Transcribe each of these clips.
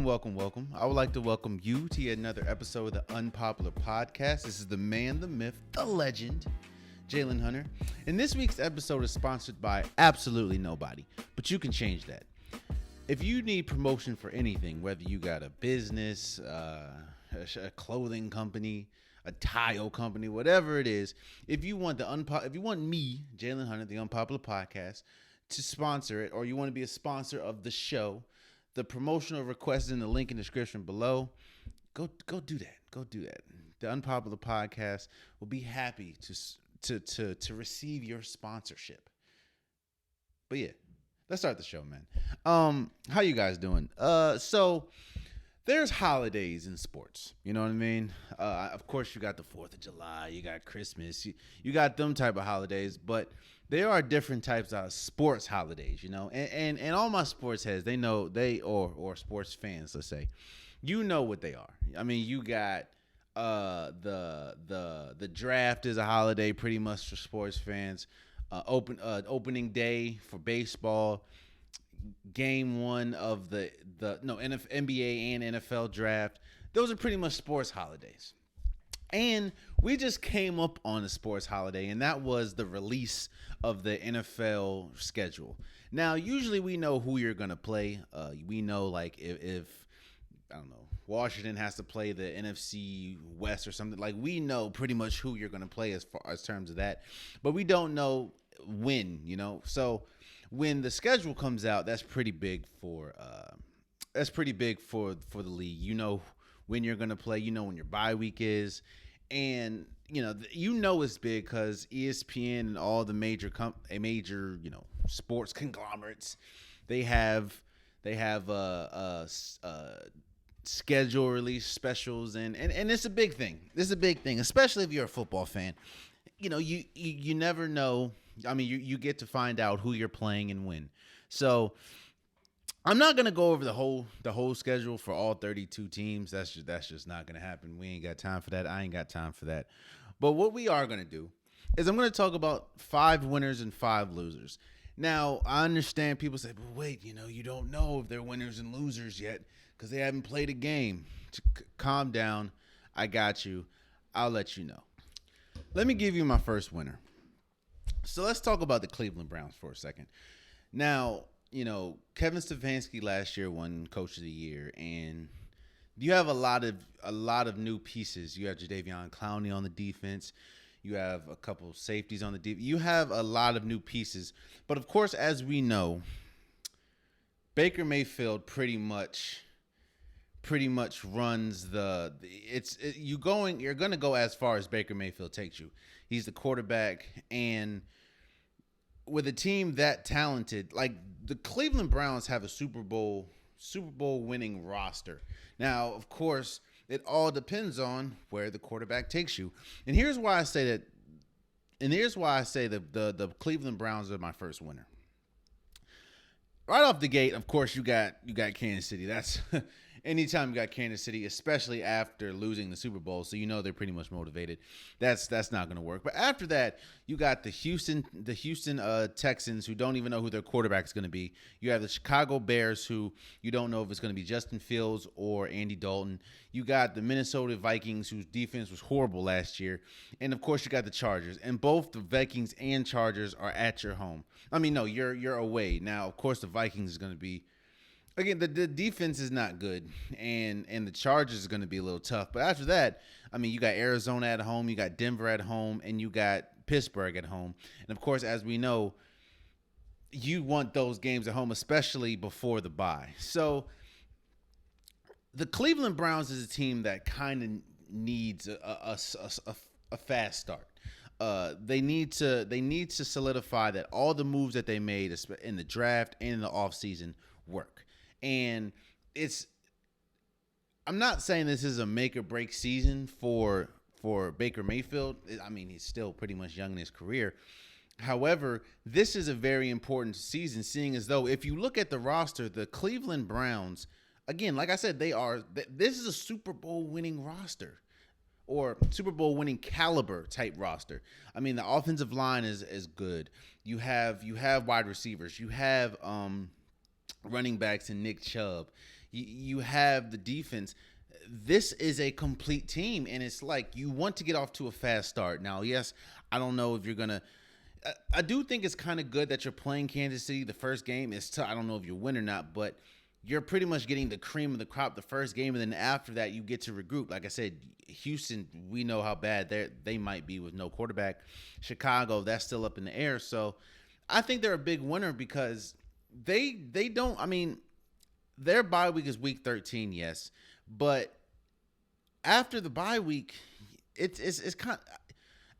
welcome. I would like to welcome you to yet another episode of the Unpopular Podcast. This is the man, the myth, the legend, Jalen Hunter. And this week's episode is sponsored by absolutely nobody, but you can change that. If you need promotion for anything, whether you got a business, a clothing company, a tile company, whatever it is, if you want me, Jalen Hunter, the Unpopular Podcast, to sponsor it, or you want to be a sponsor of the show, the promotional request is in the link in the description below. Go do that. Go do that. The Unpopular Podcast will be happy to receive your sponsorship. But yeah, let's start the show, man. How you guys doing? So there's holidays in sports. You know what I mean? Of course, you got the 4th of July, you got Christmas, you got them type of holidays, but there are different types of sports holidays, you know, and all my sports heads, they know or sports fans, let's say, you know what they are. I mean, you got the draft is a holiday pretty much for sports fans. Opening day for baseball, game 1 of the NBA and NFL draft. Those are pretty much sports holidays. And we just came up on a sports holiday, and that was the release of the NFL schedule. Now, usually we know who you're going to play. We know, like, if I don't know, Washington has to play the NFC West or something. Like, we know pretty much who you're going to play as far as terms of that. But we don't know when, you know. So when the schedule comes out, that's pretty big for the league. You know when you're going to play, you know when your bye week is, and you know it's big because ESPN and all the major sports conglomerates, they have schedule release specials, and it's a big thing. This is a big thing, especially if you're a football fan. You know, you never know. I mean, you get to find out who you're playing and when. So I'm not gonna go over the whole schedule for all 32 teams. That's just not gonna happen. We ain't got time for that. I ain't got time for that. But what we are gonna do is I'm gonna talk about 5 winners and 5 losers. Now, I understand people say, but wait, you don't know if they're winners and losers yet because they haven't played a game. Calm down. I got you. I'll let you know. Let me give you my first winner. So let's talk about the Cleveland Browns for a second. Now, Kevin Stefanski last year won Coach of the Year, and you have a lot of new pieces. You have Jadeveon Clowney on the defense. You have a couple safeties on the defense. You have a lot of new pieces. But of course, as we know, Baker Mayfield pretty much runs you're going to go as far as Baker Mayfield takes you. He's the quarterback, and with a team that talented, like the Cleveland Browns have a Super Bowl winning roster. Now, of course, it all depends on where the quarterback takes you. And here's why I say that. And here's why I say the Cleveland Browns are my first winner. Right off the gate, of course, you got Kansas City. That's anytime you got Kansas City, especially after losing the Super Bowl, so they're pretty much motivated. That's not going to work. But after that, you got the Houston Texans, who don't even know who their quarterback is going to be. You have the Chicago Bears, who you don't know if it's going to be Justin Fields or Andy Dalton. You got the Minnesota Vikings, whose defense was horrible last year. And, of course, you got the Chargers. And both the Vikings and Chargers are at your home. I mean, no, you're away. Now, of course, the Vikings is going to be, again, the defense is not good, and the Chargers is going to be a little tough. But after that, I mean, you got Arizona at home, you got Denver at home, and you got Pittsburgh at home. And, of course, as we know, you want those games at home, especially before the bye. So the Cleveland Browns is a team that kind of needs a fast start. They need to solidify that all the moves that they made in the draft and in the offseason work. And I'm not saying this is a make or break season for Baker Mayfield. I mean, he's still pretty much young in his career. However, this is a very important season, seeing as though if you look at the roster, the Cleveland Browns, again, like I said, this is a Super Bowl winning roster, or Super Bowl winning caliber type roster. I mean, the offensive line is good. You have wide receivers. You have running backs and Nick Chubb. You have the defense. This is a complete team, and it's like you want to get off to a fast start. Now, yes, I don't know if you're gonna. I do think it's kind of good that you're playing Kansas City the first game. I don't know if you win or not, but you're pretty much getting the cream of the crop the first game, and then after that you get to regroup. Like I said, Houston, we know how bad they might be with no quarterback. Chicago, that's still up in the air. So I think they're a big winner because they don't. I mean, their bye week is week 13, yes, but after the bye week, it's kind of,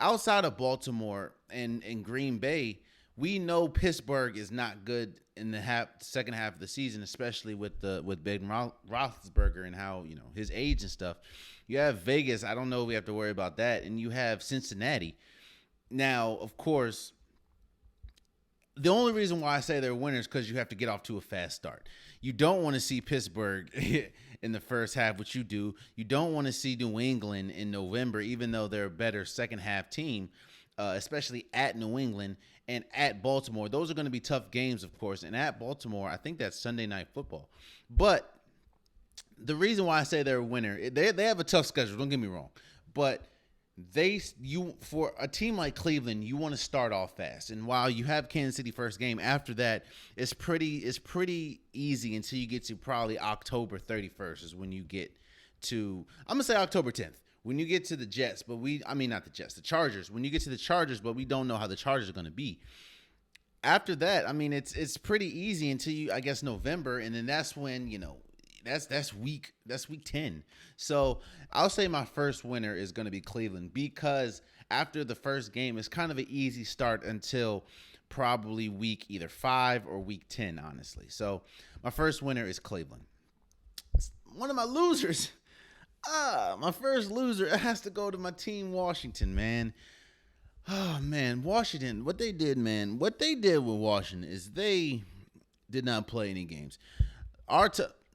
outside of Baltimore and Green Bay, we know Pittsburgh is not good in the second half of the season, especially with Ben Roethlisberger and how his age and stuff. You have Vegas. I don't know if we have to worry about that, and you have Cincinnati. Now, of course, the only reason why I say they're winners because you have to get off to a fast start. You don't want to see Pittsburgh in the first half, which you do. You don't want to see New England in November, even though they're a better second half team, especially at New England and at Baltimore. Those are going to be tough games, of course. And at Baltimore, I think that's Sunday Night Football. But the reason why I say they're a winner, they have a tough schedule. Don't get me wrong, but for a team like Cleveland, you want to start off fast. And while you have Kansas City first game, after that, it's pretty easy until you get to probably October 31st is when you get to, I'm going to say October 10th, when you get to the Jets, not the Jets, the Chargers. When you get to the Chargers, but we don't know how the Chargers are going to be. After that, I mean, it's pretty easy until I guess November, and then that's when, that's week 10. So I'll say my first winner is going to be Cleveland because after the first game, it's kind of an easy start until probably week either 5 or week 10, honestly. So my first winner is Cleveland. One of my losers. My first loser, it has to go to my team, Washington, man. Oh, man, Washington, what they did with Washington is they did not play any games.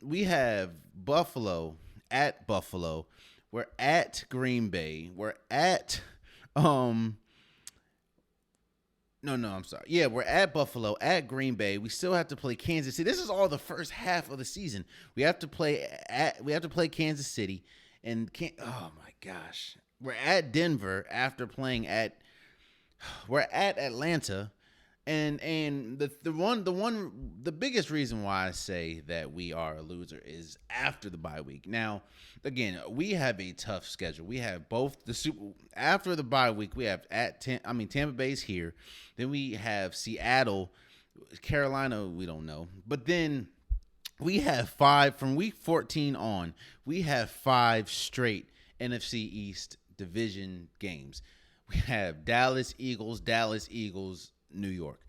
We have Buffalo at Buffalo. We're at Green Bay. We're at I'm sorry. Yeah, we're at Buffalo, at Green Bay. We still have to play Kansas City. This is all the first half of the season. We have to play Kansas City oh my gosh. We're at Denver after playing we're at Atlanta. And the biggest reason why I say that we are a loser is after the bye week. Now, again, we have a tough schedule. We have both after the bye week. We have Tampa Bay's here, then we have Seattle, Carolina. We don't know, but then we have 5 from week 14 on. We have 5 straight NFC East division games. We have Dallas Eagles, New York.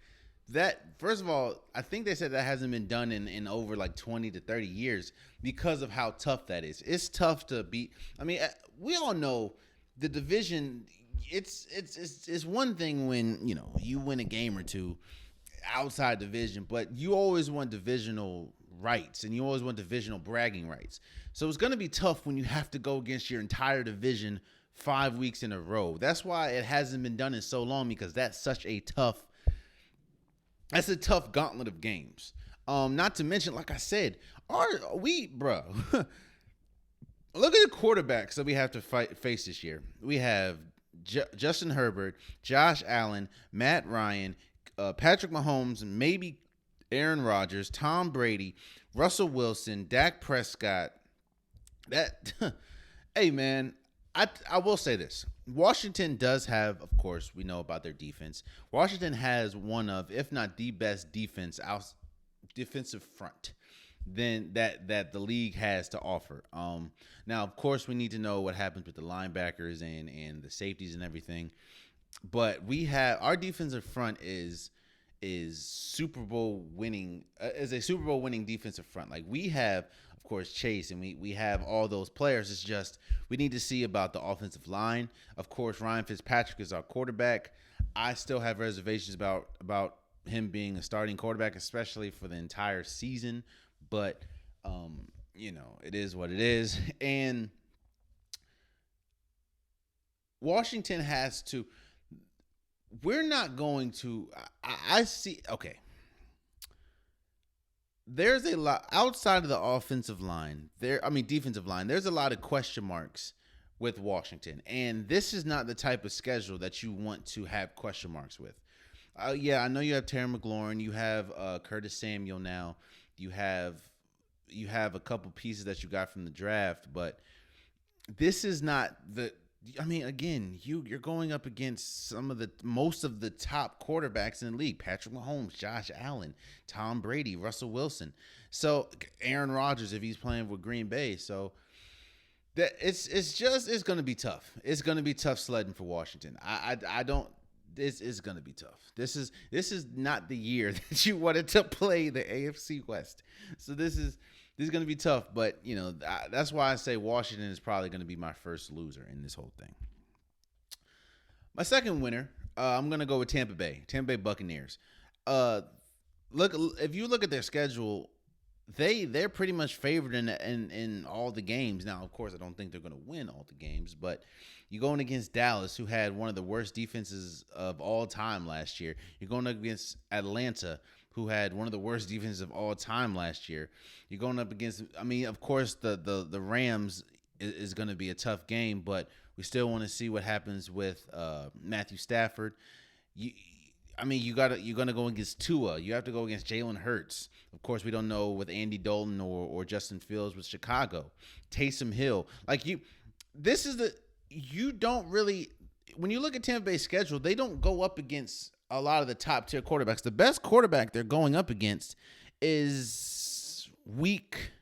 That, first of all, I think they said that hasn't been done in over like 20 to 30 years because of how tough that is. It's tough to beat. I mean, we all know the division. It's one thing when you win a game or two outside division, but you always want divisional rights and you always want divisional bragging rights. So it's going to be tough when you have to go against your entire division 5 weeks in a row. That's why it hasn't been done in so long, because that's a tough gauntlet of games. Not to mention, like I said, look at the quarterbacks that we have to face this year. We have Justin Herbert, Josh Allen, Matt Ryan, Patrick Mahomes, maybe Aaron Rodgers, Tom Brady, Russell Wilson, Dak Prescott. Hey man, I will say this. Washington does have, of course, we know about their defense. Washington has one of, if not the best defensive front that the league has to offer. Now, of course, we need to know what happens with the linebackers and the safeties and everything. But our defensive front is Super Bowl winning, is a Super Bowl winning defensive front. Like, we have, of course, Chase, and we have all those players. It's just we need to see about the offensive line. Of course, Ryan Fitzpatrick is our quarterback. I still have reservations about him being a starting quarterback, especially for the entire season. But it is what it is. And Washington has to. We're not going to. I see. Okay. there's a lot outside of the offensive line. Defensive line. There's a lot of question marks with Washington, and this is not the type of schedule that you want to have question marks with. Yeah, I know you have Terry McLaurin, you have Curtis Samuel now, you have a couple pieces that you got from the draft, but this is not the. I mean, again, you're going up against most of the top quarterbacks in the league: Patrick Mahomes, Josh Allen, Tom Brady, Russell Wilson. So Aaron Rodgers if he's playing with Green Bay. So that it's going to be tough. It's going to be tough sledding for Washington. I don't. This is going to be tough. This is not the year that you wanted to play the AFC West. So this is going to be tough, but that's why I say Washington is probably going to be my first loser in this whole thing. My second winner, I'm going to go with Tampa Bay Buccaneers. If you look at their schedule, they're pretty much favored in all the games. Now, of course, I don't think they're going to win all the games, but you're going against Dallas, who had one of the worst defenses of all time last year. You're going up against Atlanta, who had one of the worst defenses of all time last year. You're going up against, of course, the Rams is going to be a tough game, but we still want to see what happens with Matthew Stafford. You're going to go against Tua. You have to go against Jalen Hurts. Of course, we don't know with Andy Dalton or Justin Fields with Chicago. Taysom Hill. You don't really, when you look at Tampa Bay's schedule, they don't go up against a lot of the top tier quarterbacks. The best quarterback they're going up against is week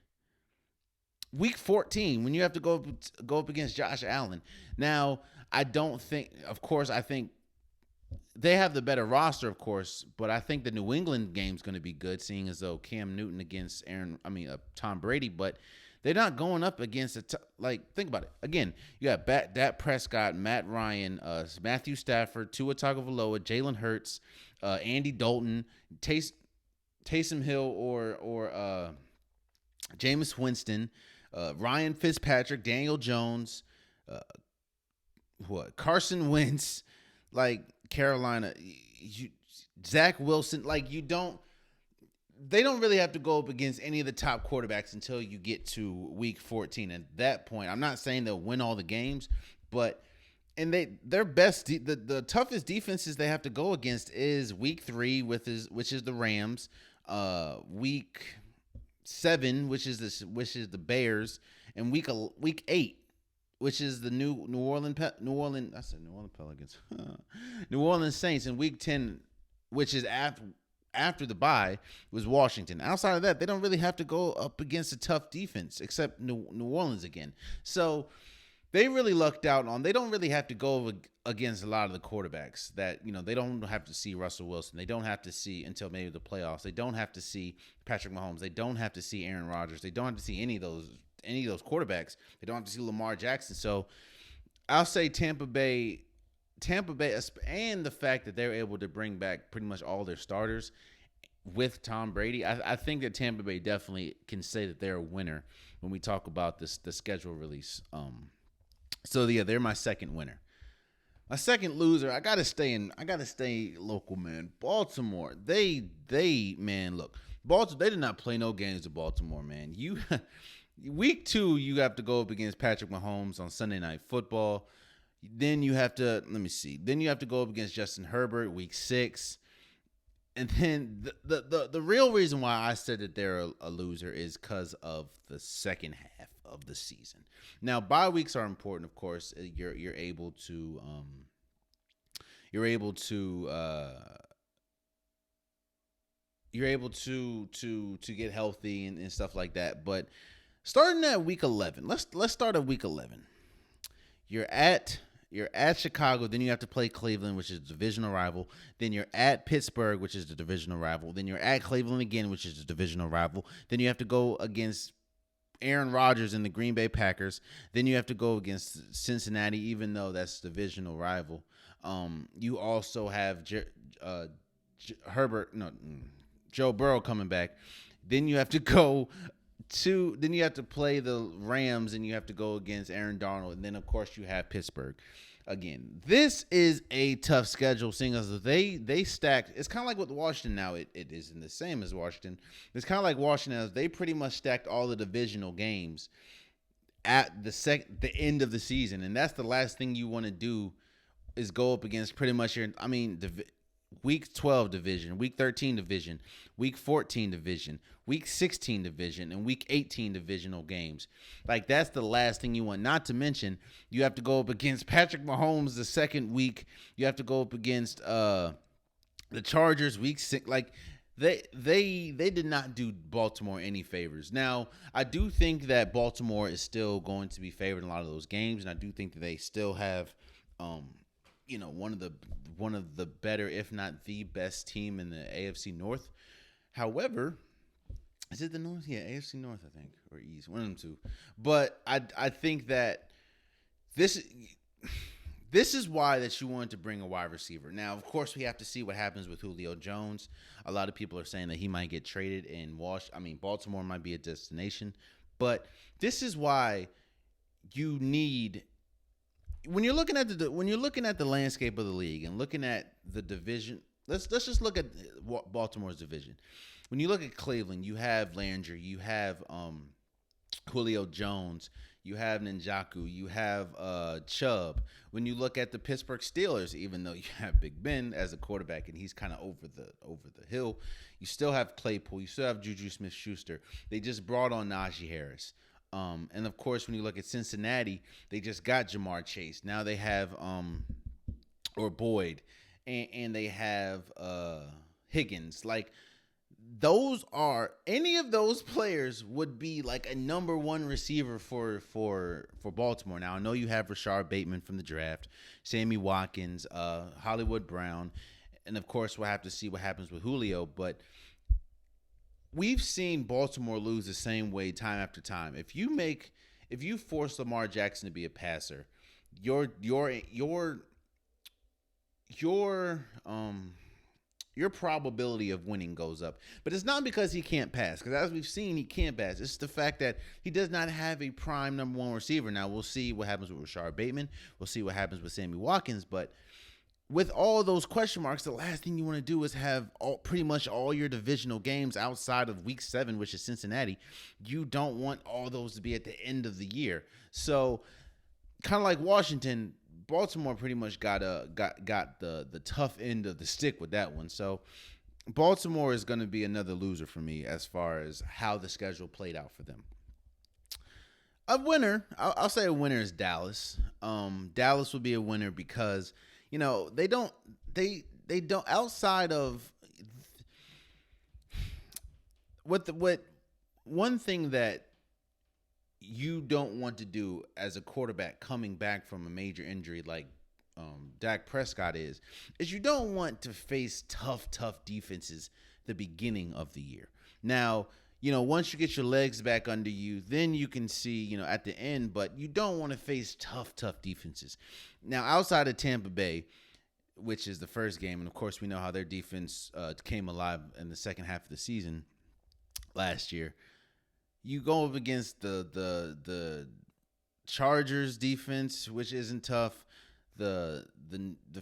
14 when you have to go up against Josh Allen. Now, I think they have the better roster, of course, but I think the New England game's going to be good, seeing as though Cam Newton against Tom Brady, but they're not going up against think about it. Again, you got Dak Prescott, Matt Ryan, Matthew Stafford, Tua Tagovailoa, Jalen Hurts, Andy Dalton, Taysom Hill or Jameis Winston, Ryan Fitzpatrick, Daniel Jones, Carson Wentz, Carolina, Zach Wilson. They don't really have to go up against any of the top quarterbacks until you get to week 14. At that point, I'm not saying they'll win all the games, but their best, the toughest defenses they have to go against is week 3, which is the Rams, week 7, which is the Bears, and week 8, which is the New Orleans Pelicans, New Orleans Saints, and week 10, which is after the bye, was Washington. Outside of that, they don't really have to go up against a tough defense, except New Orleans again. So they really lucked out on. They don't really have to go against a lot of the quarterbacks that they don't have to see Russell Wilson. They don't have to see until maybe the playoffs. They don't have to see Patrick Mahomes. They don't have to see Aaron Rodgers. They don't have to see any of those quarterbacks. They don't have to see Lamar Jackson. So I'll say Tampa Bay, and the fact that they're able to bring back pretty much all their starters with Tom Brady, I think that Tampa Bay definitely can say that they're a winner when we talk about the schedule release. So yeah, they're my second winner. My second loser, I gotta stay local, man. Baltimore, look, Baltimore, they did not play no games to Baltimore, man. Week 2, you have to go up against Patrick Mahomes on Sunday Night Football. Then you have to, Then you have to go up against Justin Herbert week 6. And then the real reason why I said that they're a loser is because of the second half of the season. Now, bye weeks are important, of course. You're able to get healthy and stuff like that. But starting at week 11, let's start at week 11. You're at Chicago, then you have to play Cleveland, which is a divisional rival. Then you're at Pittsburgh, which is the divisional rival. Then you're at Cleveland again, which is the divisional rival. Then you have to go against Aaron Rodgers and the Green Bay Packers. Then you have to go against Cincinnati, even though that's divisional rival. You also have Joe Burrow coming back. Then you have to go Then you have to play the Rams, and you have to go against Aaron Donald, and then of course you have Pittsburgh. Again, this is a tough schedule, seeing as they stacked. It's kind of like with Washington now. It isn't the same as Washington. It's kind of like Washington, as they pretty much stacked all the divisional games at the end of the season, and that's the last thing you want to do is go up against pretty much week 12 division, week 13 division, week 14 division, week 16 division, and week 18 divisional games. Like, that's the last thing you want. Not to mention, you have to go up against Patrick Mahomes the second week. You have to go up against the Chargers week 6. Like, they did not do Baltimore any favors. Now, I do think that Baltimore is still going to be favored in a lot of those games, and I do think that they still have one of the better, if not the best team in the AFC North. However, is it the North? Yeah, AFC North, I think, or East, one of them two. But I think that this is why that you wanted to bring a wide receiver. Now, of course, we have to see what happens with Julio Jones. A lot of people are saying that he might get traded, and Baltimore might be a destination. But this is why you need. When you're looking at the landscape of the league and looking at the division, let's just look at Baltimore's division. When you look at Cleveland, you have Landry, you have Julio Jones, you have Njoku, you have Chubb. When you look at the Pittsburgh Steelers, even though you have Big Ben as a quarterback and he's kind of over the hill, you still have Claypool, you still have Juju Smith-Schuster. They just brought on Najee Harris. And of course, when you look at Cincinnati, they just got Jamar Chase. Now they have or Boyd, and they have Higgins. Like, any of those players would be like a number one receiver for Baltimore. Now, I know you have Rashard Bateman from the draft, Sammy Watkins, Hollywood Brown, and of course we'll have to see what happens with Julio, but we've seen Baltimore lose the same way time after time. If you force Lamar Jackson to be a passer, your probability of winning goes up. But it's not because he can't pass, because as we've seen, he can't pass. It's the fact that he does not have a prime number one receiver. Now, we'll see what happens with Rashard Bateman. We'll see what happens with Sammy Watkins, but with all those question marks, the last thing you want to do is have pretty much all your divisional games outside of week 7, which is Cincinnati. You don't want all those to be at the end of the year. So, kind of like Washington, Baltimore pretty much got the tough end of the stick with that one. So, Baltimore is going to be another loser for me as far as how the schedule played out for them. A winner, I'll say a winner is Dallas. Dallas will be a winner because they don't outside of what one thing that you don't want to do as a quarterback coming back from a major injury like Dak Prescott is you don't want to face tough defenses the beginning of the year. Now, once you get your legs back under you, then you can see, at the end, but you don't want to face tough defenses. Now, outside of Tampa Bay, which is the first game, and of course we know how their defense came alive in the second half of the season last year, you go up against the Chargers defense, which isn't tough, the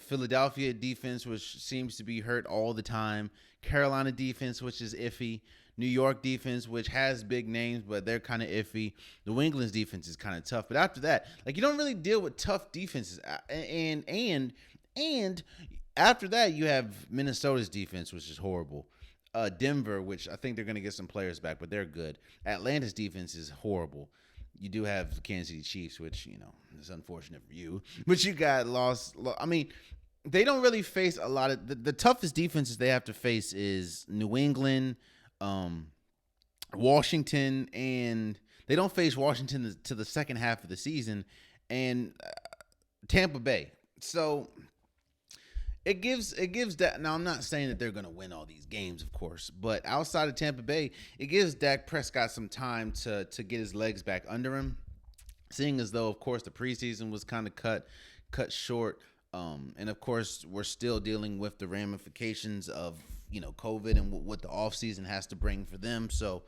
Philadelphia defense, which seems to be hurt all the time, Carolina defense, which is iffy, New York defense, which has big names, but they're kind of iffy. New England's defense is kind of tough. But after that, you don't really deal with tough defenses. And after that, you have Minnesota's defense, which is horrible. Denver, which I think they're going to get some players back, but they're good. Atlanta's defense is horrible. You do have the Kansas City Chiefs, which, is unfortunate for you. But you got lost. I mean, they don't really face a lot of the toughest defenses they have to face is New England, Washington, and they don't face Washington to the second half of the season, and Tampa Bay. So it gives that. Now, I'm not saying that they're going to win all these games, of course, but outside of Tampa Bay, it gives Dak Prescott some time to get his legs back under him, seeing as though, of course, the preseason was kind of cut short. And of course, we're still dealing with the ramifications of, COVID and what the offseason has to bring for them. So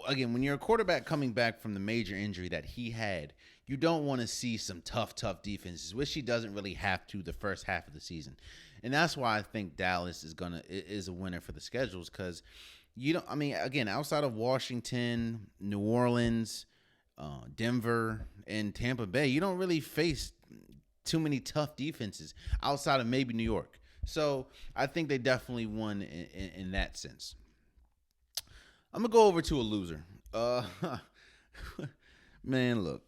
again, when you're a quarterback coming back from the major injury that he had, you don't want to see some tough defenses, which he doesn't really have to the first half of the season. And that's why I think Dallas is a winner for the schedules, because you don't. I mean, again, outside of Washington, New Orleans, Denver, and Tampa Bay, you don't really face too many tough defenses outside of maybe New York. So I think they definitely won in that sense. I'm gonna go over to a loser. Man, look,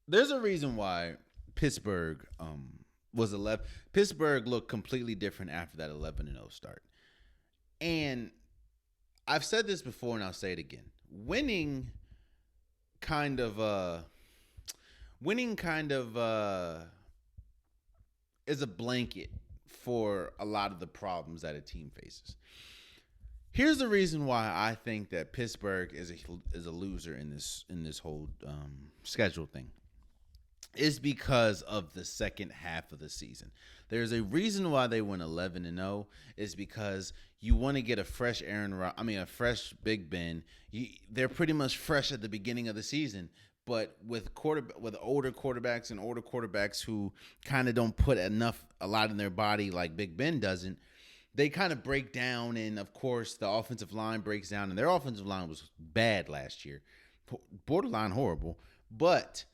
there's a reason why Pittsburgh was 11. Pittsburgh looked completely different after that 11-0 start. And I've said this before, and I'll say it again. Winning kind of is a blanket for a lot of the problems that a team faces. Here's the reason why I think that Pittsburgh is a loser in this whole schedule thing. Is because of the second half of the season. There's a reason why they went 11-0 is because you want to get a fresh a fresh Big Ben. They're pretty much fresh at the beginning of the season, but with older quarterbacks who kind of don't put a lot in their body like Big Ben doesn't, they kind of break down, and of course the offensive line breaks down, and their offensive line was bad last year, borderline horrible, but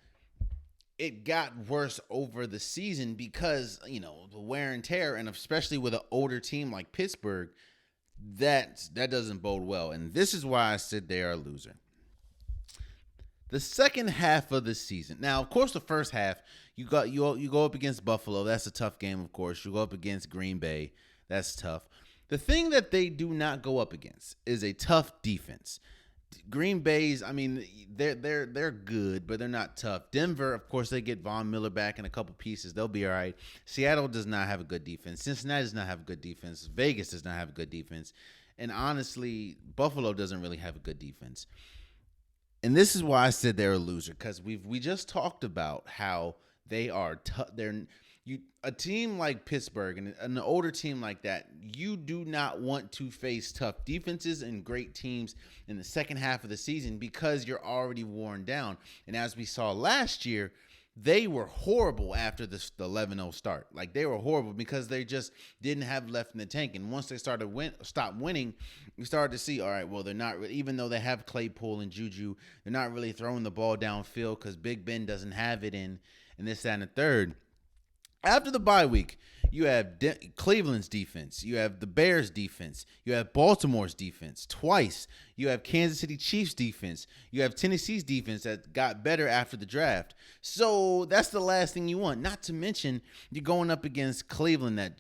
it got worse over the season because, the wear and tear, and especially with an older team like Pittsburgh, that doesn't bode well. And this is why I said they are a loser. The second half of the season. Now, of course, the first half, you go up against Buffalo. That's a tough game, of course. You go up against Green Bay. That's tough. The thing that they do not go up against is a tough defense. Green Bay's, they're good, but they're not tough. Denver, of course, they get Von Miller back in a couple pieces. They'll be all right. Seattle does not have a good defense. Cincinnati does not have a good defense. Vegas does not have a good defense. And honestly, Buffalo doesn't really have a good defense. And this is why I said they're a loser, because we just talked about how they are tough. A team like Pittsburgh and an older team like that, you do not want to face tough defenses and great teams in the second half of the season because you're already worn down. And as we saw last year, they were horrible after the 11-0 start. Like, they were horrible because they just didn't have left in the tank. And once they stopped winning, we started to see, all right, well, they're not really, even though they have Claypool and Juju, they're not really throwing the ball downfield because Big Ben doesn't have it in this, that, and the third. After the bye week, you have Cleveland's defense. You have the Bears' defense. You have Baltimore's defense twice. You have Kansas City Chiefs' defense. You have Tennessee's defense that got better after the draft. So that's the last thing you want. Not to mention, you're going up against Cleveland that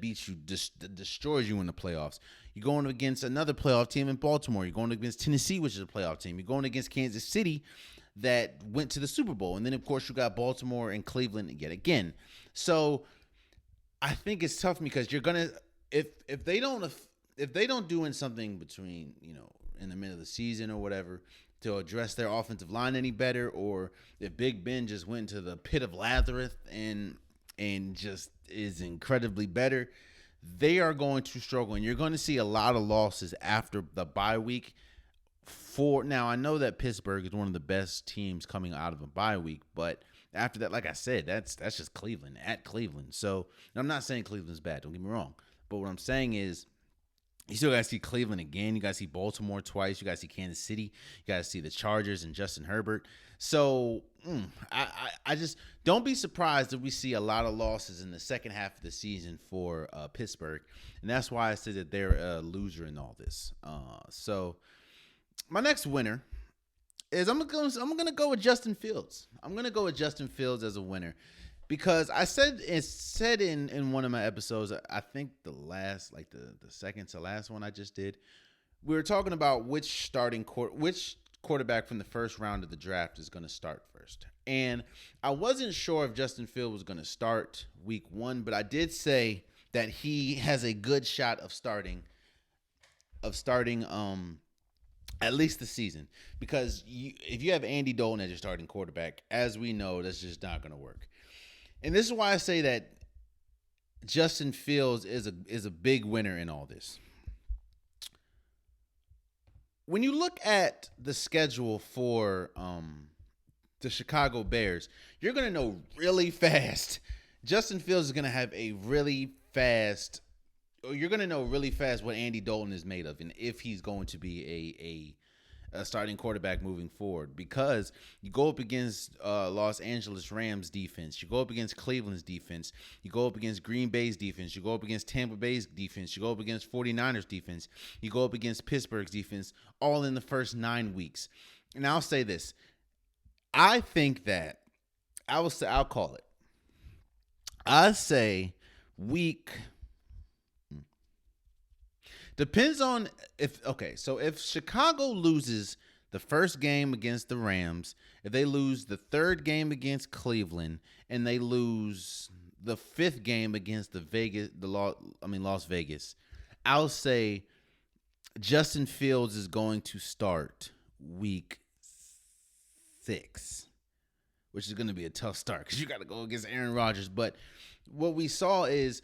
beats you, that destroys you in the playoffs. You're going against another playoff team in Baltimore. You're going against Tennessee, which is a playoff team. You're going against Kansas City that went to the Super Bowl. And then, of course, you got Baltimore and Cleveland yet again. So I think it's tough because you're gonna if they don't do something between in the middle of the season or whatever to address their offensive line any better, or if Big Ben just went to the pit of Lazarus and just is incredibly better, they are going to struggle, and you're going to see a lot of losses after the bye week. Now I know that Pittsburgh is one of the best teams coming out of a bye week, but after that, like I said, that's just Cleveland at Cleveland. So I'm not saying Cleveland's bad. Don't get me wrong. But what I'm saying is you still got to see Cleveland again. You got to see Baltimore twice. You got to see Kansas City. You got to see the Chargers and Justin Herbert. So I just don't be surprised if we see a lot of losses in the second half of the season for Pittsburgh. And that's why I said that they're a loser in all this. So my next winner is I'm gonna go with Justin Fields. I'm gonna go with Justin Fields as a winner because I said in one of my episodes, I think the second to last one I just did, we were talking about which quarterback from the first round of the draft is going to start first, and I wasn't sure if Justin Fields was going to start week 1, but I did say that he has a good shot of starting at least the season, because if you have Andy Dalton as your starting quarterback, as we know, that's just not going to work. And this is why I say that Justin Fields is a big winner in all this. when you look at the schedule for the Chicago Bears, you're going to know really fast. Justin Fields is going to have a really fast. You're going to know really fast what Andy Dalton is made of, and if he's going to be a starting quarterback moving forward, because you go up against Los Angeles Rams defense, you go up against Cleveland's defense, you go up against Green Bay's defense, you go up against Tampa Bay's defense, you go up against 49ers defense, you go up against Pittsburgh's defense, all in the first 9 weeks. And I'll say this. I think that I'll call it. I say week depends on if Chicago loses the first game against the Rams, if they lose the third game against Cleveland, and they lose the fifth game against Las Vegas, I'll say Justin Fields is going to start week 6, which is going to be a tough start because you got to go against Aaron Rodgers. But what we saw is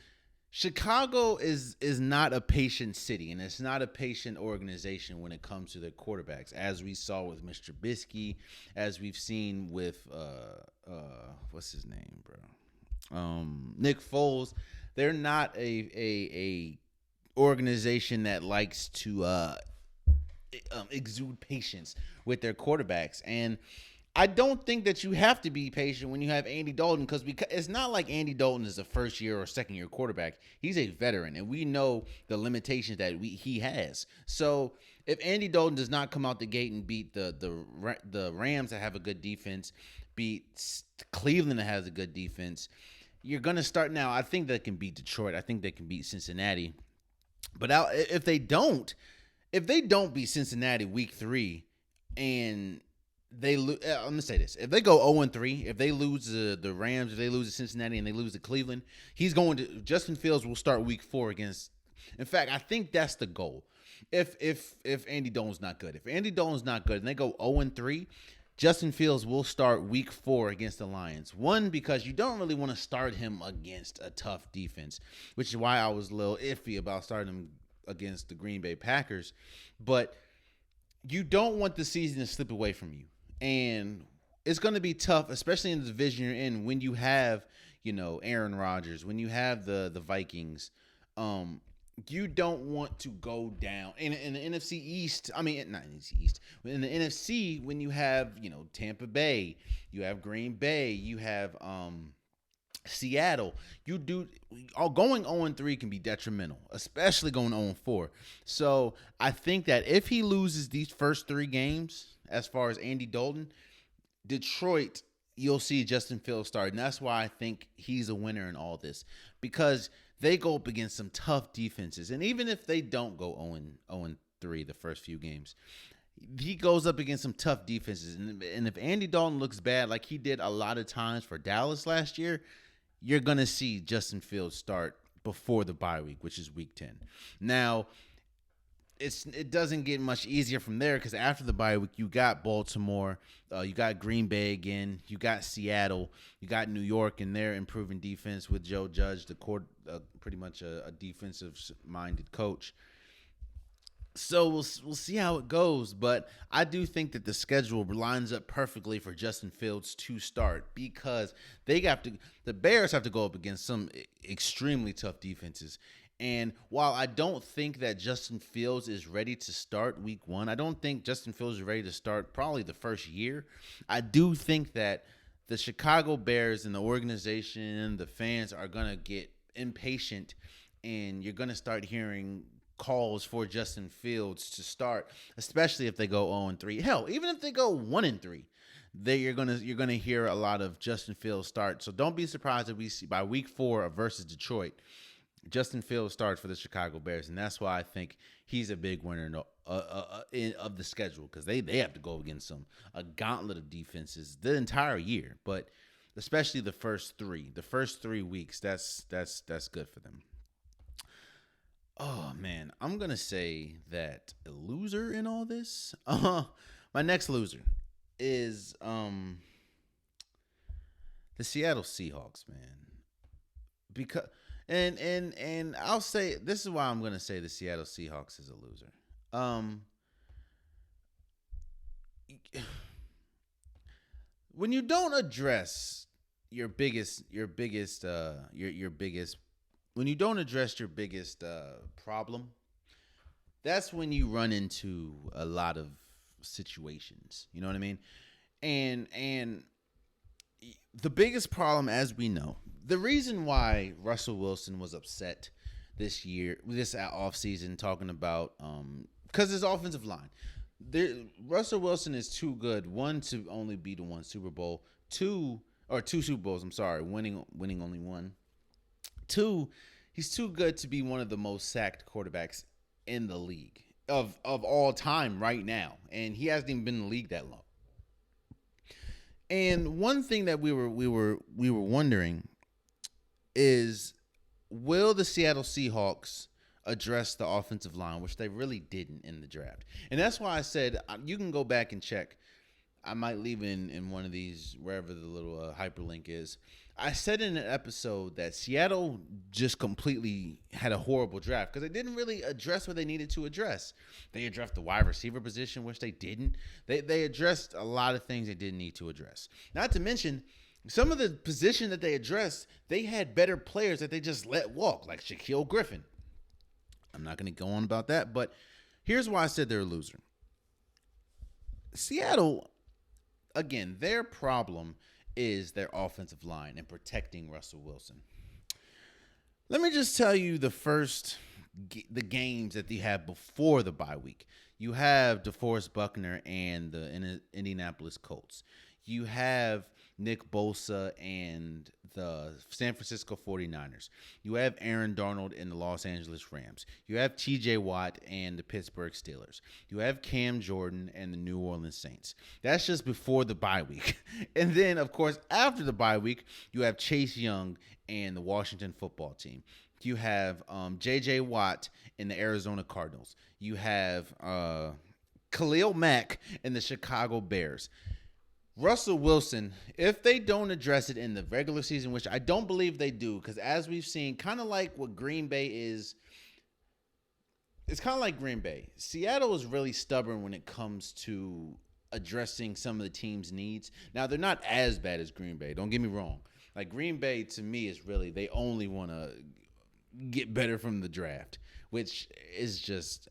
Chicago is not a patient city, and it's not a patient organization when it comes to their quarterbacks, as we saw with Mr. Trubisky, as we've seen with what's his name, bro? Nick Foles. They're not a organization that likes to exude patience with their quarterbacks. And I don't think that you have to be patient when you have Andy Dalton, because it's not like Andy Dalton is a first-year or second-year quarterback. He's a veteran, and we know the limitations that he has. So if Andy Dalton does not come out the gate and beat the Rams that have a good defense, beat Cleveland that has a good defense, you're going to start now. I think they can beat Detroit. I think they can beat Cincinnati. But if they don't beat Cincinnati week 3 and I'm gonna say this: if they go 0-3, if they lose the Rams, if they lose to Cincinnati, and they lose to Cleveland, Justin Fields will start week 4 against. In fact, I think that's the goal. If Andy Dalton's not good, and they go 0-3, Justin Fields will start week 4 against the Lions. One, because you don't really want to start him against a tough defense, which is why I was a little iffy about starting him against the Green Bay Packers. But you don't want the season to slip away from you. And it's going to be tough, especially in the division you're in, when you have, Aaron Rodgers, when you have the Vikings. You don't want to go down in the NFC East. I mean, not NFC East. In the NFC, when you have, Tampa Bay, you have Green Bay, you have Seattle, going 0-3 can be detrimental, especially going 0-4. So I think that if he loses these first 3 games, as far as Andy Dalton, Detroit, you'll see Justin Fields start. And that's why I think he's a winner in all this, because they go up against some tough defenses. And even if they don't go 0-3 the first few games, he goes up against some tough defenses. And if Andy Dalton looks bad, like he did a lot of times for Dallas last year, you're going to see Justin Fields start before the bye week, which is week 10. Now, it doesn't get much easier from there, because after the bye week, you got Baltimore, you got Green Bay again, you got Seattle, you got New York, and their improving defense with Joe Judge, pretty much a defensive-minded coach. So we'll see how it goes, but I do think that the schedule lines up perfectly for Justin Fields to start, because the Bears have to go up against some extremely tough defenses. And while I don't think that Justin Fields is ready to start week 1, I don't think Justin Fields is ready to start probably the first year. I do think that the Chicago Bears and the organization, the fans are going to get impatient, and you're going to start hearing calls for Justin Fields to start, especially if they go 0-3. Hell, even if they go 1-3, you're gonna hear a lot of Justin Fields start. So don't be surprised if we see by week 4 versus Detroit, Justin Fields starts for the Chicago Bears, and that's why I think he's a big winner of the schedule, because they have to go against a gauntlet of defenses the entire year, but especially the first 3 weeks. That's good for them. Oh man, I'm gonna say that a loser in all this. My next loser is the Seattle Seahawks, man. Because and I'll say this is why I'm gonna say the Seattle Seahawks is a loser. when you don't address your biggest when you don't address your biggest problem, that's when you run into a lot of situations. You know what I mean? And the biggest problem, as we know, the reason why Russell Wilson was upset this offseason, talking about because his offensive line. Russell Wilson is too good. One, to only be to one Super Bowl. Two Super Bowls. I'm sorry, winning only one. Two, he's too good to be one of the most sacked quarterbacks in the league of all time right now, and he hasn't even been in the league that long. And one thing that we were wondering is, will the Seattle Seahawks address the offensive line, which they really didn't in the draft? And that's why I said you can go back and check. I might leave it in one of these, wherever the little hyperlink is. I said in an episode that Seattle just completely had a horrible draft because they didn't really address what they needed to address. They addressed the wide receiver position, which they didn't. They addressed a lot of things they didn't need to address. Not to mention, some of the position that they addressed, they had better players that they just let walk, like Shaquille Griffin. I'm not going to go on about that, but here's why I said they're a loser. Seattle, again, their problem is their offensive line and protecting Russell Wilson. Let me just tell you the games that they have before the bye week. You have DeForest Buckner and the Indianapolis Colts. You have Nick Bosa and the San Francisco 49ers. You have Aaron Donald and the Los Angeles Rams. You have TJ Watt and the Pittsburgh Steelers. You have Cam Jordan and the New Orleans Saints. That's just before the bye week. And then, of course, after the bye week, you have Chase Young and the Washington football team. You have J.J. Watt and the Arizona Cardinals. You have Khalil Mack and the Chicago Bears. Russell Wilson, if they don't address it in the regular season, which I don't believe they do, because as we've seen, kind of like what Green Bay is, it's kind of like Green Bay. Seattle is really stubborn when it comes to addressing some of the team's needs. Now, they're not as bad as Green Bay. Don't get me wrong. Like, Green Bay, to me, is really, they only want to get better from the draft, which is just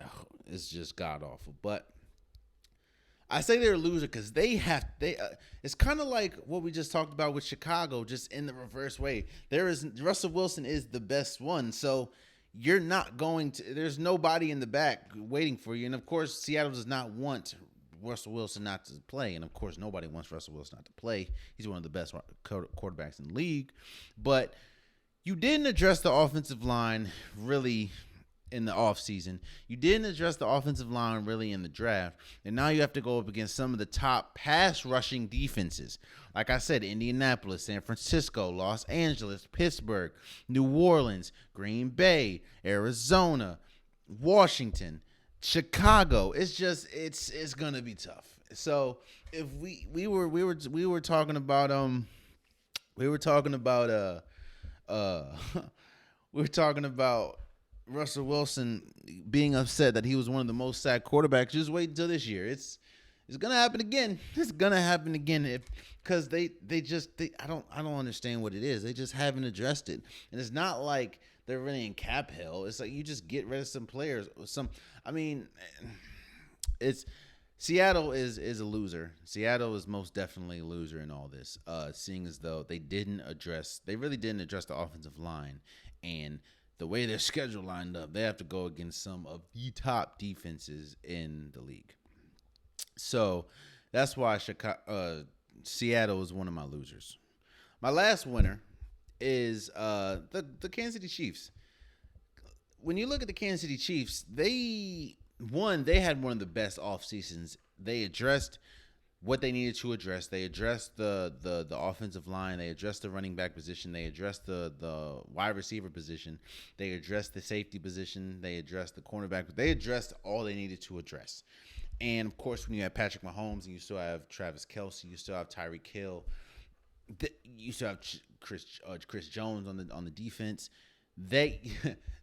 god-awful. But I say they're a loser because it's kind of like what we just talked about with Chicago, just in the reverse way. Russell Wilson is the best one, so you're not going to. There's nobody in the back waiting for you, and of course, Seattle does not want Russell Wilson not to play, and of course, nobody wants Russell Wilson not to play. He's one of the best quarterbacks in the league, but you didn't address the offensive line really in the offseason. You didn't address the offensive line really in the draft. And now you have to go up against some of the top pass rushing defenses. Like I said, Indianapolis, San Francisco, Los Angeles, Pittsburgh, New Orleans, Green Bay, Arizona, Washington, Chicago. It's gonna be tough. So if we were talking about Russell Wilson being upset that he was one of the most sacked quarterbacks. Just wait until this year. It's gonna happen again. It's gonna happen again because I don't understand what it is. They just haven't addressed it, and it's not like they're really in cap hell. It's like you just get rid of some players. It's Seattle is a loser. Seattle is most definitely a loser in all this. Seeing as though they really didn't address the offensive line, and the way their schedule lined up, they have to go against some of the top defenses in the league. So that's why Seattle is one of my losers. My last winner is the Kansas City Chiefs. When you look at the Kansas City Chiefs, they had one of the best off seasons. They addressed what they needed to address. They addressed the offensive line. They addressed the running back position. They addressed the wide receiver position. They addressed the safety position. They addressed the cornerback. They addressed all they needed to address. And, of course, when you have Patrick Mahomes and you still have Travis Kelce, you still have Tyreek Hill, you still have Chris Jones on the defense, they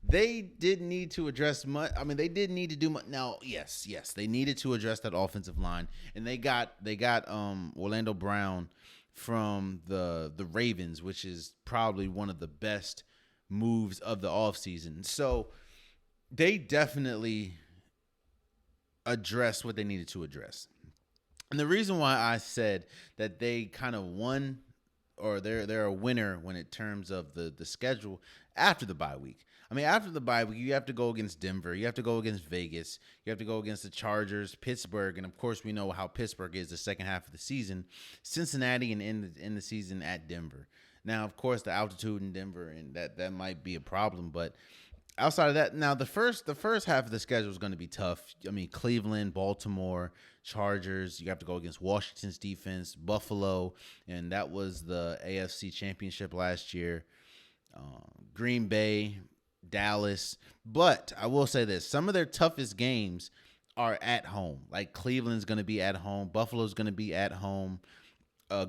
they didn't need to address much. I mean, they didn't need to do much. Now, yes, they needed to address that offensive line, and they got Orlando Brown from the Ravens, which is probably one of the best moves of the offseason. So they definitely addressed what they needed to address. And the reason why I said that they kind of won, or they're a winner when it terms of the schedule after the bye week. I mean, after the bye week, you have to go against Denver, you have to go against Vegas, you have to go against the Chargers, Pittsburgh, and of course we know how Pittsburgh is the second half of the season. Cincinnati, and in the season at Denver. Now, of course, the altitude in Denver, and that might be a problem, but outside of that, now the first half of the schedule is going to be tough. I mean, Cleveland, Baltimore, Chargers. You have to go against Washington's defense, Buffalo, and that was the AFC Championship last year. Green Bay, Dallas. But I will say this: some of their toughest games are at home. Like Cleveland's going to be at home, Buffalo's going to be at home.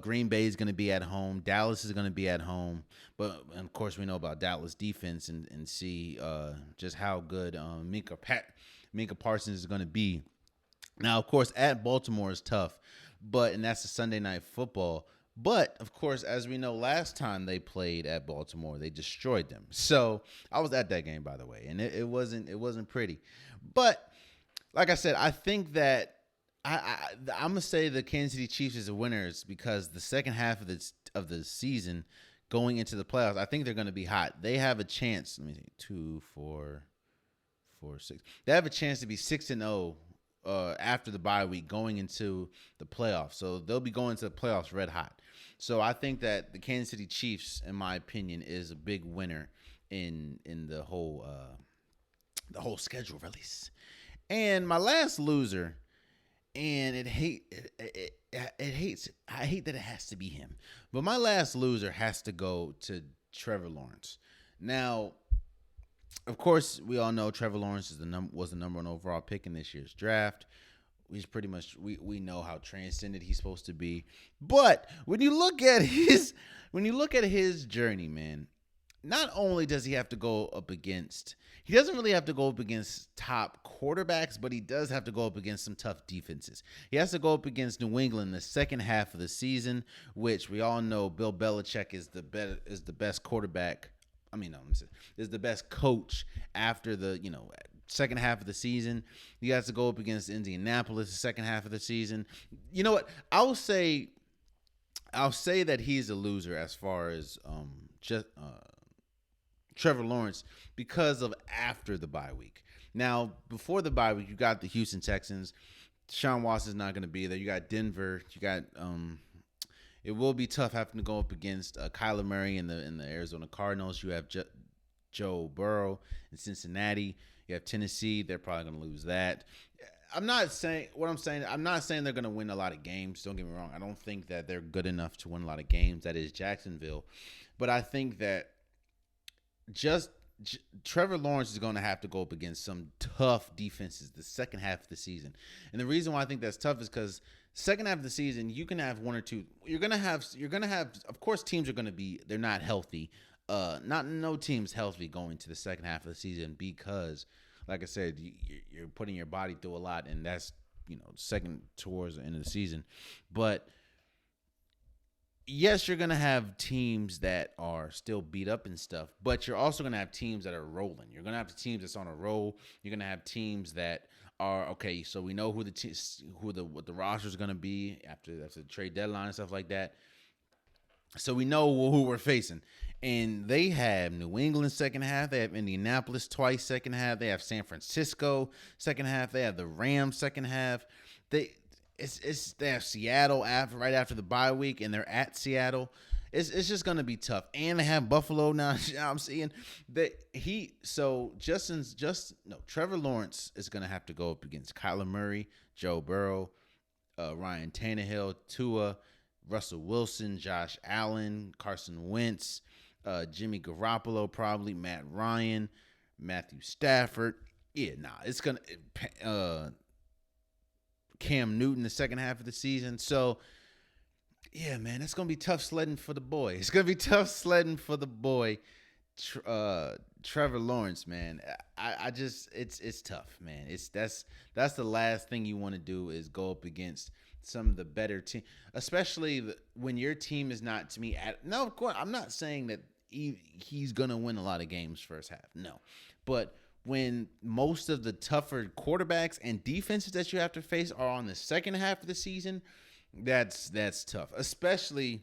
Green Bay is going to be at home. Dallas is going to be at home. But, of course, we know about Dallas defense and see just how good Minka Parsons is going to be. Now, of course, at Baltimore is tough, and that's a Sunday Night Football. But, of course, as we know, last time they played at Baltimore, they destroyed them. So I was at that game, by the way, and it wasn't pretty. But, like I said, I think that I'm gonna say the Kansas City Chiefs is the winners because the second half of the season, going into the playoffs, I think they're gonna be hot. They have a chance. Let me see, 2, 4, 6. They have a chance to be 6-0 after the bye week, going into the playoffs. So they'll be going to the playoffs red hot. So I think that the Kansas City Chiefs, in my opinion, is a big winner in the whole schedule release. And my last loser. And I hate that it has to be him. But my last loser has to go to Trevor Lawrence. Now, of course, we all know Trevor Lawrence was the number 1 overall pick in this year's draft. He's pretty much we know how transcendent he's supposed to be. But when you look at his journey, man, not only does he have to go up against, he doesn't really have to go up against top quarterbacks, but he does have to go up against some tough defenses. He has to go up against New England in the second half of the season, which we all know Bill Belichick is the best quarterback. I mean, no, is the best coach after the second half of the season. He has to go up against Indianapolis the second half of the season. You know what? I'll say that he's a loser as far as Trevor Lawrence because of after the bye week. Now, before the bye week, you got the Houston Texans. Deshaun Watson's not going to be there. You got Denver. You got it will be tough having to go up against Kyler Murray in the Arizona Cardinals. You have Joe Burrow in Cincinnati. You have Tennessee. They're probably going to lose that. I'm not saying they're going to win a lot of games. Don't get me wrong. I don't think that they're good enough to win a lot of games. That is Jacksonville. But I think that Trevor Lawrence is going to have to go up against some tough defenses the second half of the season. And the reason why I think that's tough is because second half of the season, you can have one or two. You're going to have, of course, teams are going to be, they're not healthy. No team's healthy going to the second half of the season because, like I said, you're putting your body through a lot, and that's, second towards the end of the season. But yes, you're going to have teams that are still beat up and stuff, but you're also going to have teams that are rolling. You're going to have teams that's on a roll. You're going to have teams that are, okay, so we know what the roster is going to be after the trade deadline and stuff like that. So we know who we're facing. And they have New England second half. They have Indianapolis twice second half. They have San Francisco second half. They have the Rams second half. They have Seattle right after the bye week, and they're at Seattle. It's just gonna be tough, and they have Buffalo now. I'm seeing that Trevor Lawrence is gonna have to go up against Kyler Murray, Joe Burrow, Ryan Tannehill, Tua, Russell Wilson, Josh Allen, Carson Wentz, Jimmy Garoppolo, probably Matt Ryan, Matthew Stafford. It's gonna. Cam Newton the second half of the season. So, yeah, man, it's going to be tough sledding for the boy. It's going to be tough sledding for the boy, Trevor Lawrence, man. I just it's tough, man. That's the last thing you want to do is go up against some of the better team, especially when your team is not to me. No, of course, I'm not saying that he's gonna win a lot of games first half. No, but when most of the tougher quarterbacks and defenses that you have to face are on the second half of the season, that's tough, especially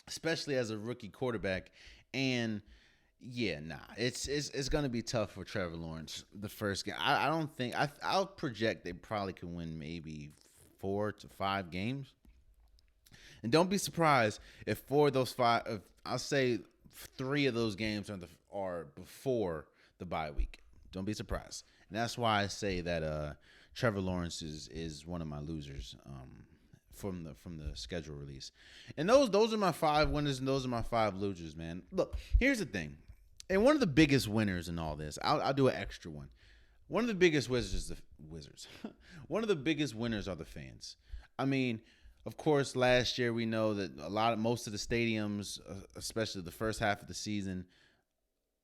as a rookie quarterback. And yeah, nah, it's gonna be tough for Trevor Lawrence the first game. I don't think I'll project they probably can win maybe 4 to 5 games, and don't be surprised if 4 of those 5. If, I'll say 3 of those games are before the bye week. Don't be surprised, and that's why I say that Trevor Lawrence is one of my losers. From the schedule release. And those are my 5 winners and those are my 5 losers, man. Look, here's the thing. And one of the biggest winners in all this, I'll do an extra one. One of the biggest Wizards. One of the biggest winners are the fans. I mean, of course, last year we know that most of the stadiums, especially the first half of the season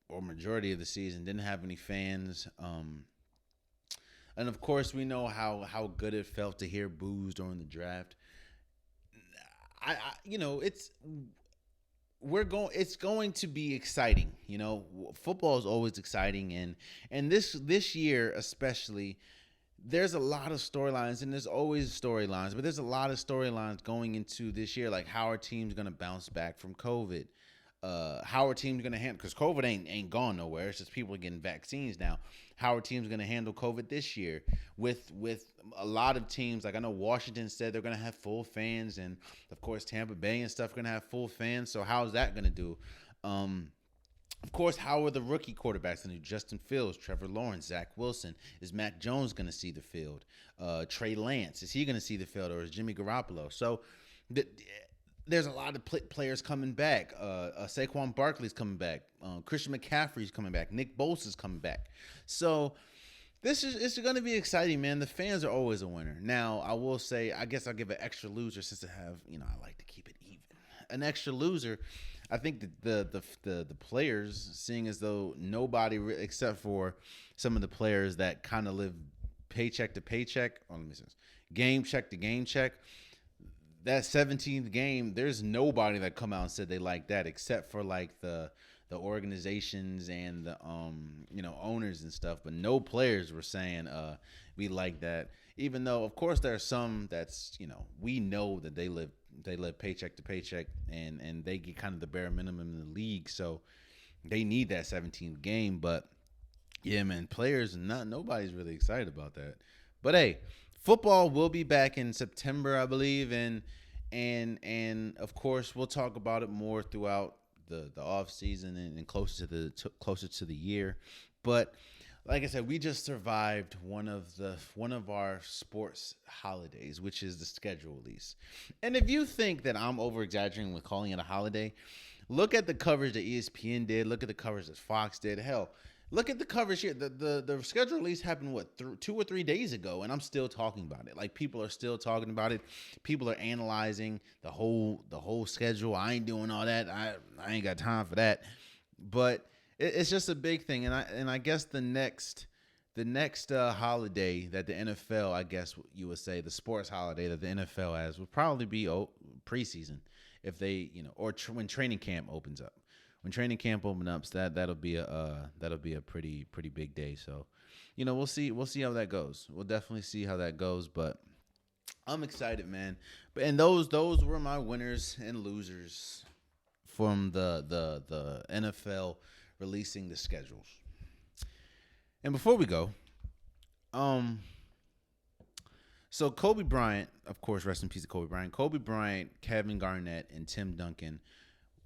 or majority of the season, didn't have any fans. And of course, we know how good it felt to hear boos during the draft. It's going to be exciting. Football is always exciting, and this year especially, there's a lot of storylines, and there's always storylines, but there's a lot of storylines going into this year, like how our team's gonna bounce back from COVID. How our team's gonna handle, because COVID ain't gone nowhere. It's just people are getting vaccines now. How our team's gonna handle COVID this year with a lot of teams. Like I know Washington said they're gonna have full fans, and of course Tampa Bay and stuff are gonna have full fans. So how's that gonna do? Of course, how are the rookie quarterbacks gonna do? Justin Fields, Trevor Lawrence, Zach Wilson. Is Mac Jones gonna see the field? Trey Lance, is he gonna see the field, or is Jimmy Garoppolo? So there's a lot of players coming back. Saquon Barkley's coming back. Christian McCaffrey's coming back. Nick Bosa's coming back. So it's going to be exciting, man. The fans are always a winner. Now, I will say, I guess I'll give an extra loser since I like to keep it even. An extra loser, I think the players, seeing as though nobody except for some of the players that kind of live paycheck to paycheck, game check to game check. That 17th game, there's nobody that come out and said they like that, except for like the organizations and the owners and stuff. But no players were saying we like that. Even though, of course, there are some that's we know that they live paycheck to paycheck, and they get kind of the bare minimum in the league, so they need that 17th game. But yeah, man, players nobody's really excited about that. But hey, football will be back in September, I believe, and of course we'll talk about it more throughout the off season and closer to the year. But like I said, we just survived one of our sports holidays, which is the schedule release. And if you think that I'm over exaggerating with calling it a holiday, look at the coverage that ESPN did. Look at the coverage that Fox did. Hell, look at the coverage here. The schedule release happened 2 or 3 days ago, and I'm still talking about it. Like, people are still talking about it. People are analyzing the whole schedule. I ain't doing all that. I ain't got time for that. But it's just a big thing, and I guess the next holiday that the NFL, I guess you would say, the sports holiday that the NFL has would probably be preseason, if they or when training camp opens up. When training camp opens up, that'll be a pretty big day. So, we'll see how that goes. We'll definitely see how that goes. But I'm excited, man. And those were my winners and losers from the NFL releasing the schedules. And before we go, so Kobe Bryant, of course, rest in peace to Kobe Bryant. Kobe Bryant, Kevin Garnett, and Tim Duncan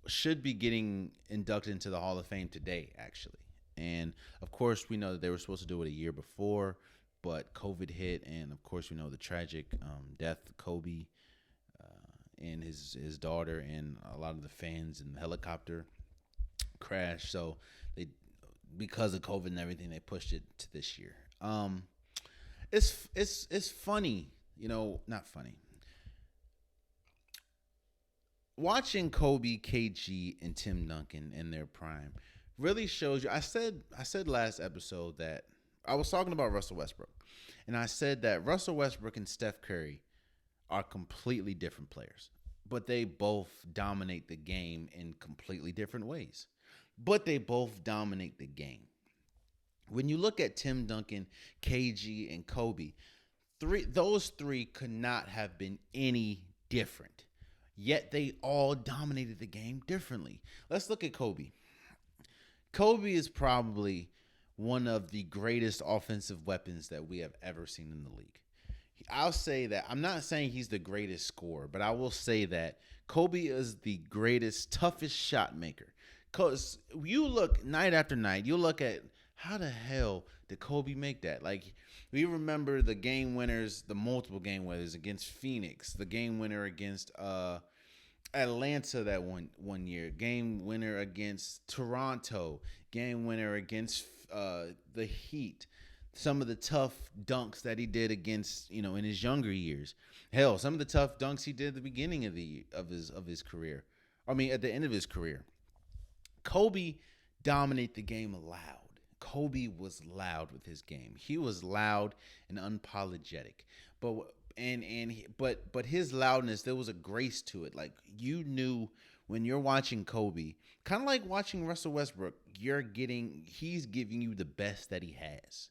should be getting inducted into the Hall of Fame today, actually. And of course, we know that they were supposed to do it a year before, but COVID hit, and of course, we know the tragic death of Kobe and his daughter, and a lot of the fans in the helicopter crash. So because of COVID and everything, they pushed it to this year. It's funny, not funny. Watching Kobe, KG, and Tim Duncan in their prime really shows you. I said last episode that I was talking about Russell Westbrook, and I said that Russell Westbrook and Steph Curry are completely different players, but they both dominate the game in completely different ways. But they both dominate the game. When you look at Tim Duncan, KG, and Kobe, those three could not have been any different. Yet they all dominated the game differently. Let's look at Kobe. Kobe is probably one of the greatest offensive weapons that we have ever seen in the league. I'll say that. I'm not saying he's the greatest scorer, but I will say that Kobe is the greatest, toughest shot maker. Because you look night after night, you look at how the hell did Kobe make that? Like, we remember the game winners, the multiple game winners against Phoenix, the game winner against Atlanta that one year, game winner against Toronto, game winner against the Heat. Some of the tough dunks that he did against, in his younger years. Hell, some of the tough dunks he did at the beginning of his career. I mean, at the end of his career. Kobe dominated the game loud. Kobe was loud with his game. He was loud and unapologetic. But his loudness, there was a grace to it. Like, you knew when you're watching Kobe, kind of like watching Russell Westbrook, he's giving you the best that he has.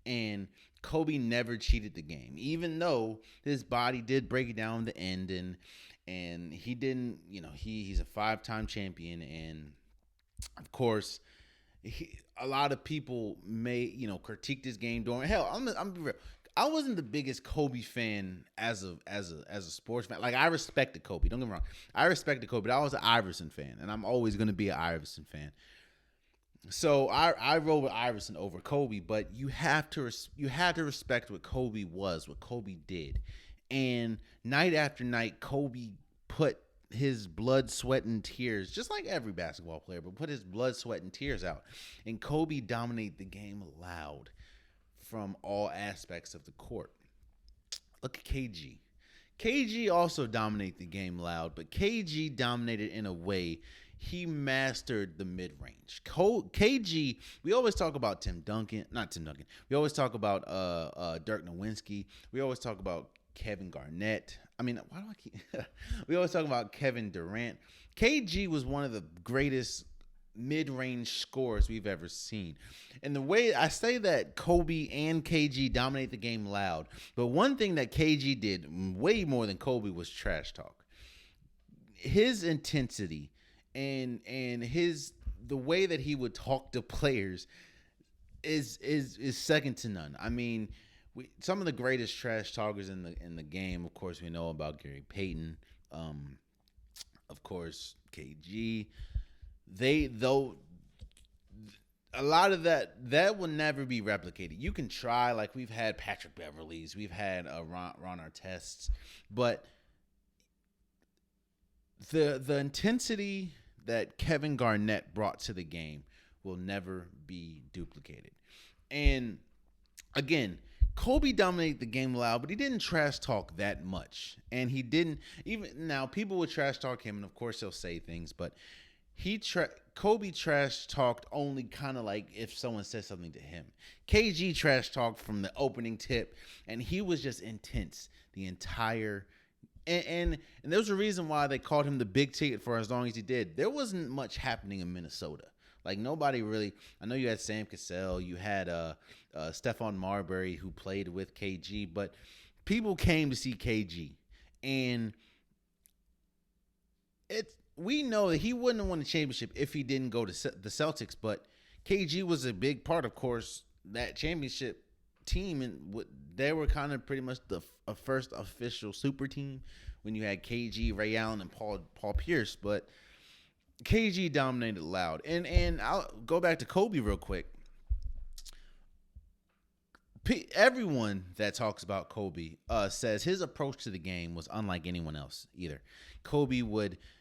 And Kobe never cheated the game, even though his body did break it down the end, and he didn't. He's a 5-time champion, and of course, a lot of people may critique this game during. Hell, I'm be real. I wasn't the biggest Kobe fan as a sports fan. Like, I respected Kobe. Don't get me wrong. I respected Kobe, but I was an Iverson fan, and I'm always going to be an Iverson fan. So I roll with Iverson over Kobe, but you have to respect what Kobe was, what Kobe did, and night after night, Kobe put his blood, sweat, and tears, just like every basketball player, but put his blood, sweat, and tears out, and Kobe dominated the game loud from all aspects of the court. Look at KG. KG also dominated the game loud, but KG dominated in a way. He mastered the mid-range. KG, we always talk about not Tim Duncan. We always talk about Dirk Nowitzki. We always talk about Kevin Garnett. I mean, why do I keep... We always talk about Kevin Durant. KG was one of the greatest mid-range scorers we've ever seen. And the way I say that Kobe and KG dominate the game loud, but one thing that KG did way more than Kobe was trash talk. His intensity and the way that he would talk to players is second to none. I mean, some of the greatest trash talkers in the game, of course, we know about Gary Payton, of course, KG. A lot of that will never be replicated. You can try, like we've had Patrick Beverleys, we've had Ron Artests, but the intensity that Kevin Garnett brought to the game will never be duplicated. And again, Kobe dominated the game loud, but he didn't trash talk that much. And he didn't even now. People would trash talk him, and of course he'll say things, but Kobe trash talked only kind of like if someone said something to him. KG trash talked from the opening tip, and he was just intense the entire. And there was a reason why they called him the big ticket for as long as he did. There wasn't much happening in Minnesota. Like, nobody really. I know you had Sam Cassell, you had Stephon Marbury who played with KG, but people came to see KG, and we know that he wouldn't have won the championship if he didn't go to the Celtics. But KG was a big part, of course, that championship team, and they were kind of pretty much the first official super team when you had KG, Ray Allen, and Paul Pierce. But KG dominated loud. And I'll go back to Kobe real quick. Everyone that talks about Kobe says his approach to the game was unlike anyone else either. Kobe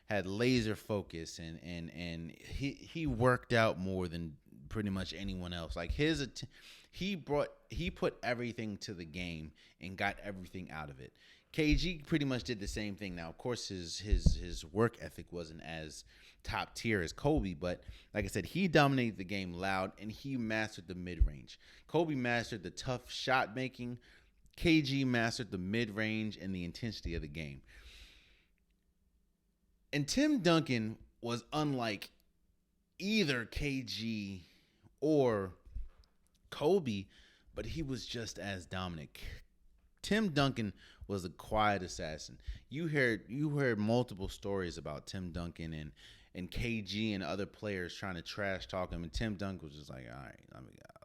had laser focus, and he worked out more than pretty much anyone else. Like, he put everything to the game and got everything out of it. KG pretty much did the same thing. Now, of course, his work ethic wasn't as top tier as Kobe, but like I said, he dominated the game loud and he mastered the mid range. Kobe mastered the tough shot making. KG mastered the mid range and the intensity of the game. And Tim Duncan was unlike either KG or Kobe, but he was just as dominant. Tim Duncan was a quiet assassin. You heard multiple stories about Tim Duncan and KG and other players trying to trash talk him, and Tim Duncan was just like, all right,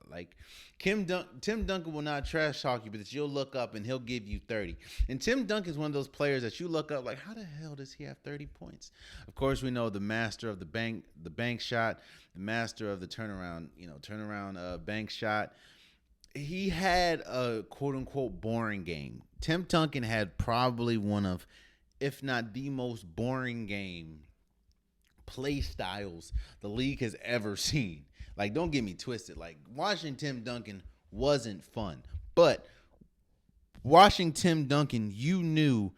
like Tim Duncan will not trash talk you, but you'll look up and he'll give you 30. And Tim Duncan is one of those players that you look up like, how the hell does he have 30 points? Of course, we know the master of the bank shot, the master of the turnaround bank shot. He had a quote-unquote boring game. Tim Duncan had probably one of, if not the most boring game play styles the league has ever seen. Like, don't get me twisted. Like, watching Tim Duncan wasn't fun. But watching Tim Duncan, you knew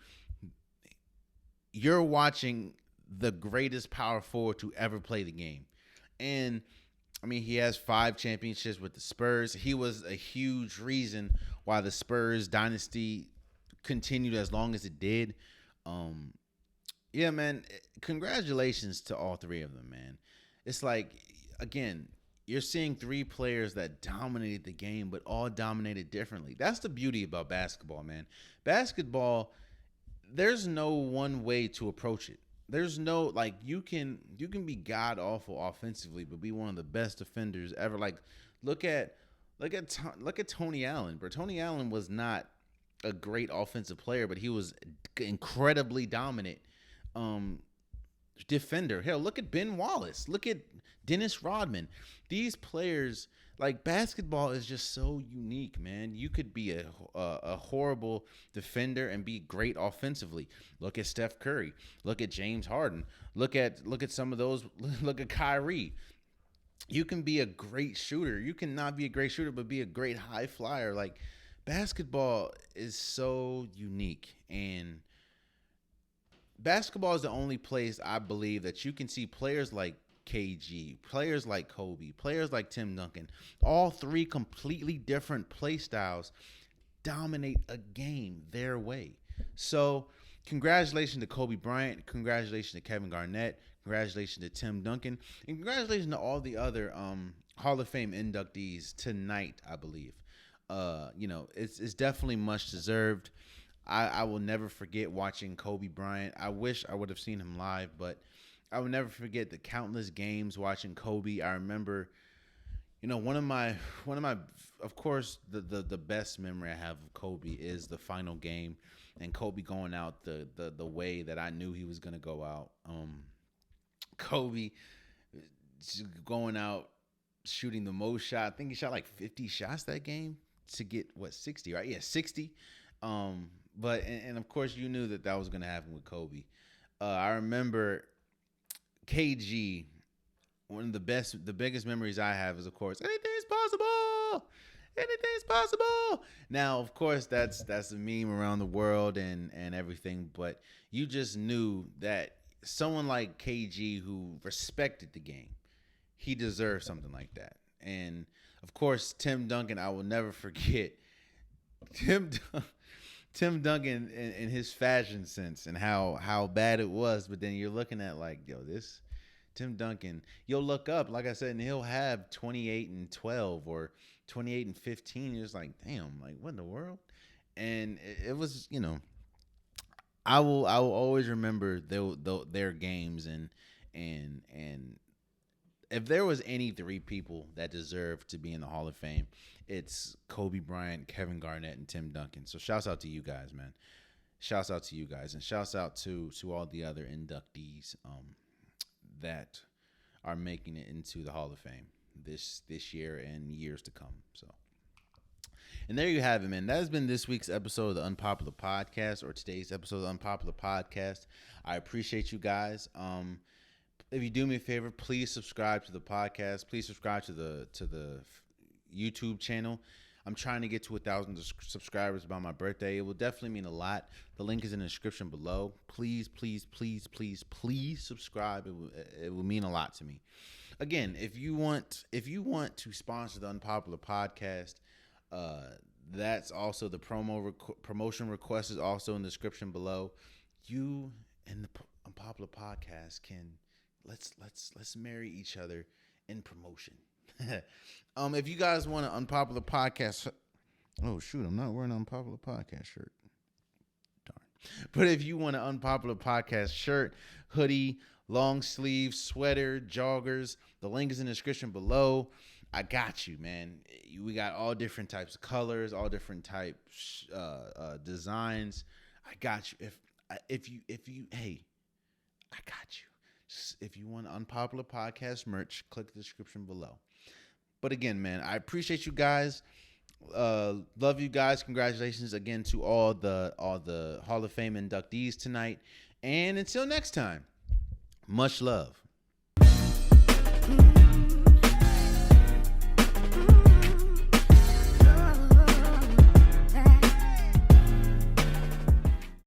you're watching the greatest power forward to ever play the game. And I mean, he has 5 championships with the Spurs. He was a huge reason why the Spurs dynasty continued as long as it did. Yeah, man, congratulations to all 3 of them, man. It's like, again, you're seeing 3 players that dominated the game, but all dominated differently. That's the beauty about basketball, man. Basketball, there's no one way to approach it. There's no, like, you can be god awful offensively, but be one of the best defenders ever. Like, look at Tony Allen. But Tony Allen was not a great offensive player, but he was incredibly dominant defender. Hell, look at Ben Wallace. Look at Dennis Rodman. These players, like, basketball is just so unique, man. You could be a horrible defender and be great offensively. Look at Steph Curry. Look at James Harden. Look at some of those. Look at Kyrie. You can be a great shooter. You can not be a great shooter, but be a great high flyer. Like, basketball is so unique, and basketball is the only place I believe that you can see players like KG, players like Kobe, players like Tim Duncan, all 3 completely different play styles dominate a game their way. So congratulations to Kobe Bryant, congratulations to Kevin Garnett, congratulations to Tim Duncan, and congratulations to all the other Hall of Fame inductees tonight, I believe. It's definitely much deserved. I will never forget watching Kobe Bryant. I wish I would have seen him live, but I will never forget the countless games watching Kobe. I remember, one of my, of course, the best memory I have of Kobe is the final game and Kobe going out the way that I knew he was going to go out. Kobe going out shooting the most shot. I think he shot like 50 shots that game to get 60, right? Yeah, 60. But of course you knew that was going to happen with Kobe. I remember KG. One of the biggest memories I have is, of course, anything's possible. Anything's possible. Now, of course, that's a meme around the world and everything, but you just knew that someone like KG who respected the game, he deserved something like that. And of course, Tim Duncan, I will never forget Tim Duncan and his fashion sense and how bad it was. But then you're looking at like, yo, this Tim Duncan, you'll look up, like I said, and he'll have 28 and 12 or 28 and 15. You're just like, damn, like what in the world? And it was, I will always remember their games and if there was any 3 people that deserve to be in the Hall of Fame, it's Kobe Bryant, Kevin Garnett, and Tim Duncan. So shouts out to you guys, man. Shouts out to you guys, and shouts out to all the other inductees that are making it into the Hall of Fame this year and years to come. So, and there you have it, man. That has been this week's episode of the Unpopular Podcast, or today's episode of the Unpopular Podcast. I appreciate you guys. If you do me a favor, please subscribe to the podcast. Please subscribe to the YouTube channel, I'm trying to get to 1,000 subscribers by my birthday. It will definitely mean a lot. The link is in the description below. Please, please, please, please, please subscribe. It will mean a lot to me. Again, if you want to sponsor the Unpopular podcast, that's also the promotion request is also in the description below. You and the Unpopular podcast can let's marry each other in promotion. If you guys want an Unpopular podcast, oh shoot, I'm not wearing an Unpopular podcast shirt. Darn. But if you want an Unpopular podcast shirt, hoodie, long sleeve, sweater, joggers, the link is in the description below. I got you, man. We got all different types of colors, all different types designs. I got you. If you hey, I got you. If you want Unpopular podcast merch, click the description below. But again, man, I appreciate you guys. Love you guys. Congratulations again to all the Hall of Fame inductees tonight. And until next time, much love.